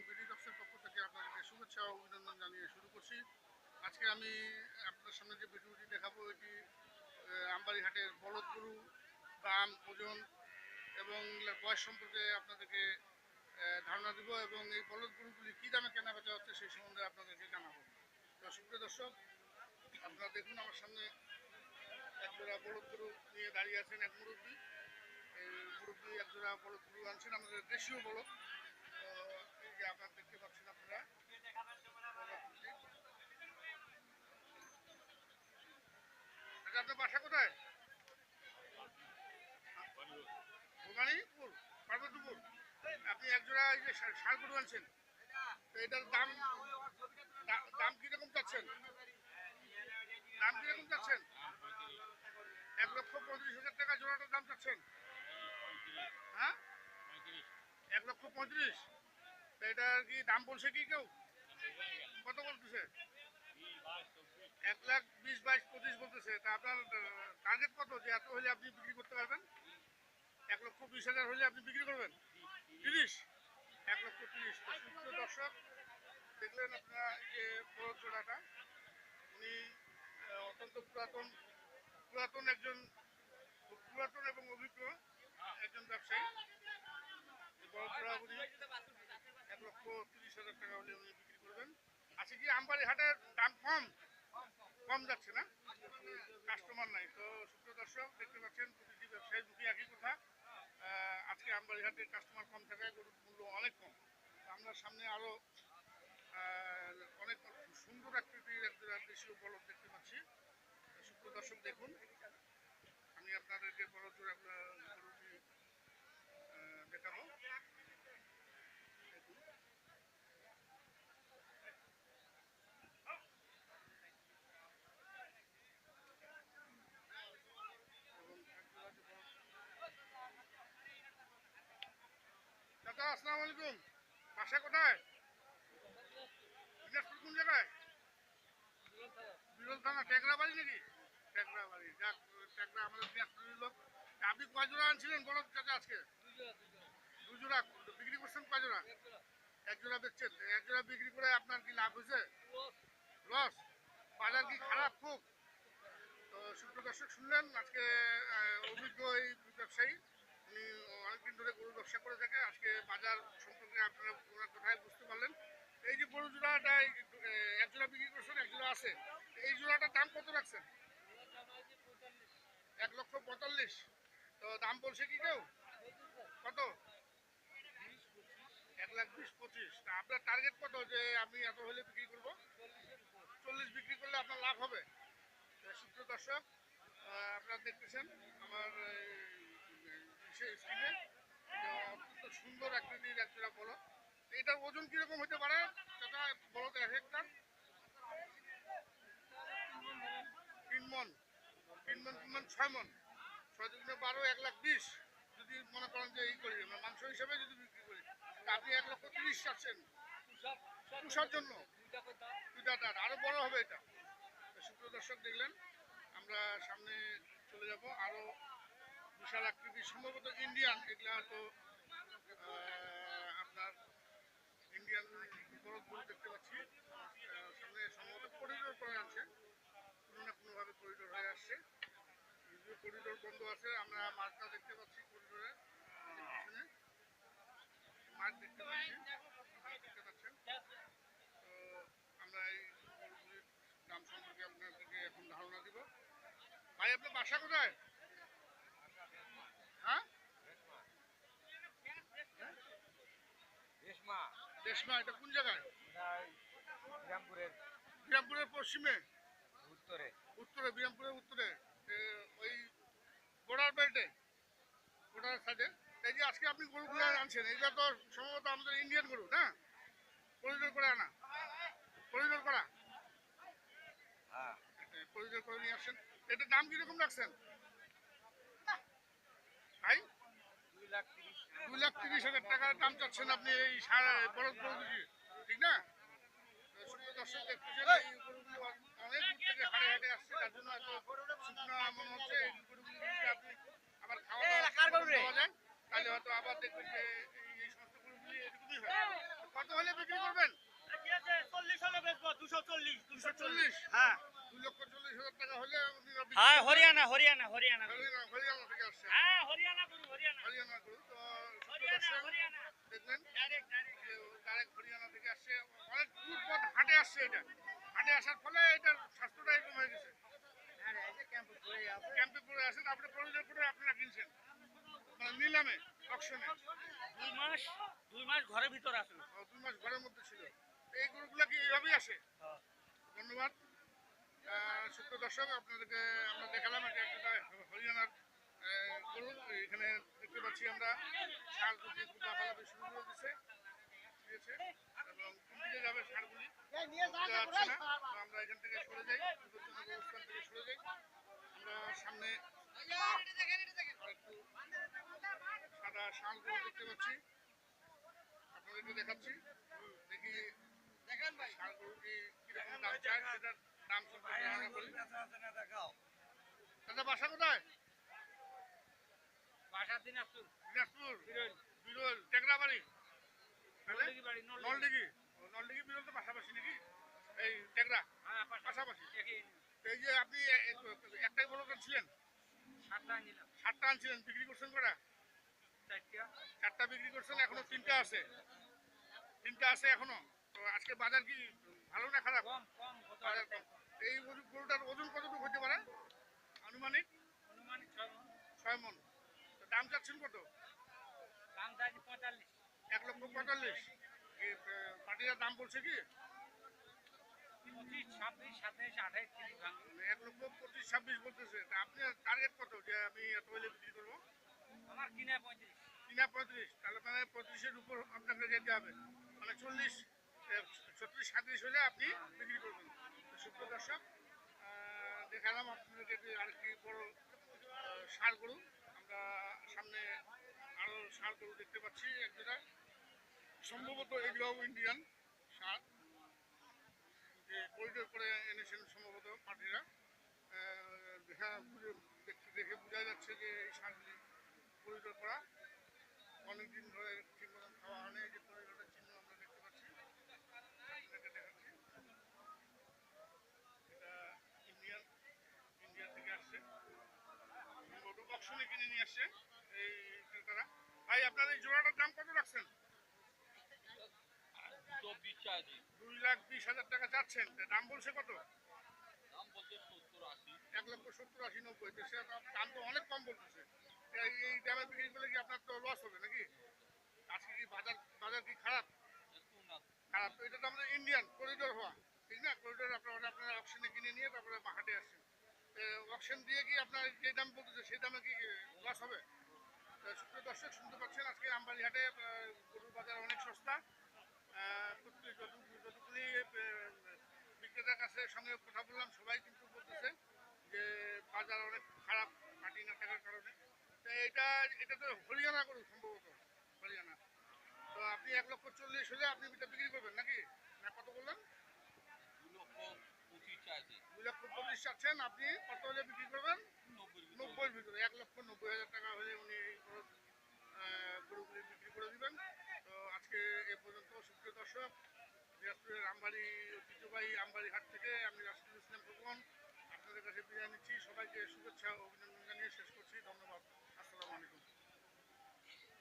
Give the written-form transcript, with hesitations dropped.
BD দফসের পক্ষ থেকে আপনাদেরকে শুভেচ্ছা ও অভিনন্দন জানিয়ে শুরু করছি। আজকে আমি আপনাদের সামনে যে ভিডিওটি দেখাবো এটি আমবাড়িহাটের বলদ গরু দাম, ওজন এবং বয়স সম্পর্কে আপনাদেরকে ধারণা দিব এবং এই বলদ গরুগুলি কী দামে কেনা বেচা হচ্ছে সেই সম্বন্ধে আপনাদেরকে জানাবো। তো সুপ্রিয় দর্শক, আপনারা দেখুন আমার সামনে একজোড়া বলদ গরু নিয়ে দাঁড়িয়ে আছেন এক মুরব্বী। এই মুরব্বী একজোড়া বলদ গরু আনছেন, আমাদের দেশীয় বলদ। এই যে আপনারা দেখতে পাচ্ছেন, আপনারা আপনার বাসা কোথায়? ভবানীপুর, পার্বতীপুর। আপনি একজোড়া এই যে ষাঁড় গরু আনছেন, তো এটার দাম দাম কিরকম চাচ্ছেন? দাম কিরকম চাচ্ছেন? 1,35,000 টাকা জোড়াটার দাম চাচ্ছেন? হ্যাঁ, 1,35,000। তো এটার কি দাম বলছে কি কেউ? কত বলতেছে? 1,20,000, 22,000, 25 বলতেছে। তা আপনার টার্গেট কত যে এত হলে আপনি বিক্রি করতে পারবেন? 1,20,000 হলে আপনি বিক্রি করবেন? 30, 1,30,000। তো সুপ্রিয় দর্শক, দেখলেন আপনারা যে বড় জোড়াটা, উনি অত্যন্ত পুরাতন একজন পুরাতন এবং অভিজ্ঞ একজন ব্যবসায়ী। বড় জোড়া উনি 1,30,000 টাকা হলে উনি বিক্রি করবেন। আজকে কি আমবাড়িহাটের দাম কম যাচ্ছে না? কাস্টমার নাই। তো সুপ্রিয় দর্শক, দেখতে পাচ্ছেন প্রতিটি ব্যবসায়ীর মুখে একই কথা, আজকে আমবাড়িহাটের কাস্টমার কম থাকায় গরুর মূল্য অনেক কম। আমরা সামনে আরও অনেক সুন্দর আকৃতির একজোড়া দেশীয় বলদ দেখতে পাচ্ছি। সুপ্রিয় দর্শক, দেখুন আমি আপনাদেরকে বলদ জোড়া গরুটি দেখাবো। দেখুন, চাচা আসসালামু আলাইকুম। বাসা কোথায়? দিনাজপুর কোন জায়গায়? বিরল থানা, টেকরাবাড়ি নাকি? টেকরাবাড়ি, যাক, টেকরা আমাদের দিনাজপুরের লোক। আপনি কয় জোড়া আনছিলেন বলদ চাচা আজকে? 2 জোড়া। বিক্রি করছেন কয় জোড়া? 1 জোড়া বেচছেন। 1 জোড়া বিক্রি করে আপনার কি লাভ হয়েছে? লস? বাজার কি খারাপ খুব? তো সুপ্রিয় দর্শক, শুনলেন আজকে অভিজ্ঞ এই ব্যবসায়ী, উনি অনেকদিন ধরে গরু ব্যবসা করে থাকে। আজকে বাজার সম্পর্কে আপনারা ওনার কথায় বুঝতে পারলেন। এই যে গরু জোড়াটা 1 জোড়া বিক্রি করছেন, 1 জোড়া আছে, এই জোড়াটার দাম কত রাখছেন? 1,45,000। তো দাম বলছে কি কেউ? কত? 1,20,25,000। তা আপনার টার্গেট কত যে আমি এত হলে বিক্রি করবো? 40 বিক্রি করলে আপনার লাভ হবে। সুপ্রিয় দর্শক, আপনারা দেখতেছেন আমার স্ক্রিনে অত্যন্ত সুন্দর আকৃতির একজোড়া বলদ। এটার ওজন কিরকম হতে পারে চাচা? বলদ এক একটা 3 মন, 3 মন, 6 মন, 6 × 12, 1,20,000। যদি মনে করেন যে এই করি আমরা মাংস হিসেবে যদি বিক্রি করি, তা আপনি 1,30,000 চাচ্ছেন পুষার জন্য। দুইটা আরো বড় হবে এটা। সুপ্রিয় দর্শক, দেখলেন আমরা সামনে চলে যাব, আরো বিশাল আকৃতির সম্ভবত ইন্ডিয়ান, এগুলা তো আপনার ইন্ডিয়ান বলদ গরু দেখতে পাচ্ছি। সামনে সম্ভবত করিডোর করে আনছে, কোনো না কোনোভাবে করিডোর হয়ে আসছে। যদিও করিডোর বন্ধ আছে, আমরা মাঠটা দেখতে পাচ্ছি করিডোরে পিছনে মাঠ দেখতে পাচ্ছেন। তো আমরা এই গরুগুলির দাম সম্পর্কে আপনাদেরকে এখন ধারণা দিব। ভাই, আপনার বাসা কোথায়? হ্যাঁ, দেশমা। এটা কোন জায়গায়? বিরামপুরের পশ্চিমে, উত্তরে বিরামপুরের উত্তরে, ওই বর্ডার বেল্টে, বর্ডার সাইডে। এই যে আজকে আপনি গরুগুলো আনছেন, এটা তো সম্ভবত আমাদের ইন্ডিয়ান গরু না? করিডোর করে আনা, করিডোর করা, করিডোর করে নিয়ে আসছেন। এটার দাম কিরকম রাখছেন ভাই? 2,30,000 টাকার দাম চাচ্ছেন আপনি এই বলদ গরুগুলি, ঠিক না? দর্শক দেখতেছেন এই গরুগুলি অনেক দূর থেকে হাটে হাটে আসছে, তার জন্য এত শুকনো মনে হচ্ছে। এই গরুগুলি যদি আপনি আবার খাওয়া যায়, তাহলে হয়তো আবার দেখবেন যে এই সমস্ত গরুগুলি এরকমই হয়। কত হলে বিক্রি করবেন? 40 হলে বেচবো, 240, 240? হ্যাঁ 2,40,000 টাকা হলে উনি বিক্রি হ্যাঁ, করবেন। হরিয়ানা হরিয়ানা হরিয়ানা হরিয়ানা থেকে আসছে। হ্যাঁ হরিয়ানা গরু হরিয়ানা হরিয়ানা গরু তো হরিয়ানা দর্শক হরিয়ানা দেখলেন ডাইরেক্ট যে ডাইরেক্ট হরিয়ানা থেকে আসছে, অনেক দূর পথ হাটে আসছে। এটা হাটে আসার ফলে এটার স্বাস্থ্যটা এরকম হয়ে গেছে। ক্যাম্পে পড়ে আছে, তারপরে প্রয়োজন করে আপনারা কিনছেন মানে নিলামে, অকশনে। 2 মাস ঘরের ভিতর আসলো 2 মাস ঘরের মধ্যে ছিল। তো এই গরুগুলো কি এইভাবেই আসে? ধন্যবাদ। সুপ্রিয় দর্শক, আপনাদেরকে আমরা দেখালাম একটা হরিয়ানার গরু। এখানে দেখতে পাচ্ছি আমরা ষাঁড় দুটি লাফালাফি শুরু করে দিচ্ছে, ঠিক আছে? এবং কোন দিকে যাবে ষাঁড়গুলি বোঝা যাচ্ছে না। তো আমরা এখান থেকে সরে যাই, বিপজ্জনক অবস্থান থেকে সরে যাই। আমরা সামনে আরেকটু সাদা ষাঁড় গরু দেখতে পাচ্ছি, আপনাদেরকে দেখাচ্ছি। দেখি ষাঁড় গরুটি কিরকম দাম চায়, সেটার দাম সম্পর্কে ধারণা করি। দাদা বাসা কোথায়? বাসার দিনাজপুর দিনাজপুর, বিরল বিরল, টেকরাবাড়ি, নলদিঘি বাড়ি নলডিঘি। নলডিঘি বিরল তো পাশাপাশি নাকি? এই টেকরা হ্যাঁ পাশাপাশি। একই তো এই যে আপনি একটাই বড় ছিলেন, 7টা নিলাম 7টা আনছিলেন, বিক্রি করছেন কটা? 4টা 4টা বিক্রি করছেন, এখনো 3টা আছে। 3টা আছে এখনো। তো আজকে বাজার কি ভালো না খারাপ? কম কম কত বাজার কম। এই গরুটার ওজন কতটুকু হতে পারে আনুমানিক? অনুমানিক 6 মণ 6 মণ। তো দাম চাচ্ছেন কত? দাম চাইছি 45 1,45,000। এই পাটিটার দাম বলছে কি? 25 26 27 28 30 ভাঙবে 1,25,000 26 বলতেছে। তা আপনার টার্গেট কত যে আমি এত হলে বিক্রি করবো? আমার কিনা 35 কিনা 35, তাহলে মানে 35-এর উপর আপনাকে যেতে হবে, মানে 40, 36, 37 হলে আপনি বিক্রি করবেন। তো সুপ্রিয় দর্শক, দেখালাম আপনাদেরকে আরেকটি বড় ষাঁড় গরু। আমরা সামনে আরো ষাঁড় গরু দেখতে পাচ্ছি একজোড়া, সম্ভবত এগুলোও ইন্ডিয়ান ষাঁড়, যে করিডোর করে এনেছেন সম্ভবত পার্টিরা। দেখে বোঝা যাচ্ছে যে এই ষাঁড়গুলি করিডোর করা, অনেকদিন ধরে ঠিক মতন খাওয়া হয়নি। এই যে করিডোরের চিহ্ন আমরা দেখতে পাচ্ছি, আপনাদেরকে দেখাচ্ছি। এটা ইন্ডিয়া থেকে আসছে, সম্ভবত অকশনে কিনে নিয়ে আসছে এই ক্রেতারা। ভাই আপনার এই জোড়াটার দাম কত রাখছেন? 2,20,000 টাকা চাচ্ছেন। দাম বলছে কত? 1,70,000-1,80,000-90,000। তো সে দাম তো অনেক কম বলতেছে। এই দামে বিক্রি করলে কি আপনার তো লস হবে নাকি? আজকে কি বাজার কি খারাপ? খারাপ। তো এটা তো আমাদের ইন্ডিয়ান করিডোর হওয়া, ঠিক না? করিডোর আপনারা অকশনে কিনে নিয়ে তারপরে হাটে আসছেন। অকশন দিয়ে কি আপনার যে দাম বলতেছে সেই দামে কি লস হবে? সুপ্রিয় দর্শক, শুনতে পাচ্ছেন আজকে আমবাড়ি হাটে গরুর বাজার অনেক সস্তা। যতগুলি বিক্রেতার কাছে সঙ্গে কথা বললাম, সবাই কিন্তু বলতেছে যে বাজার অনেক খারাপ পাটি না থাকার কারণে। তো এটা তো হরিয়ানা গরু সম্ভবত, হরিয়ানা। তো আপনি 1,40,000 হলে আপনি এটা বিক্রি করবেন নাকি? না কত বললেন? 2,25,000 চাচ্ছেন, আপনি কত হলে বিক্রি করবেন? 90-এর ভিতরে। 1,90,000 টাকা হলে উনি এই গরুগুলি বিক্রি করে দিবেন। তো আজকে এ পর্যন্ত। সুপ্রিয় দর্শক, দিনাজপুরের আমবাড়ি ঐতিহ্যবাহী আমবাড়ি হাট থেকে আমি রাশিদুল ইসলাম খোকন আপনাদের কাছে বিদায় নিচ্ছি। সবাইকে শুভেচ্ছা ও অভিনন্দন জানিয়ে শেষ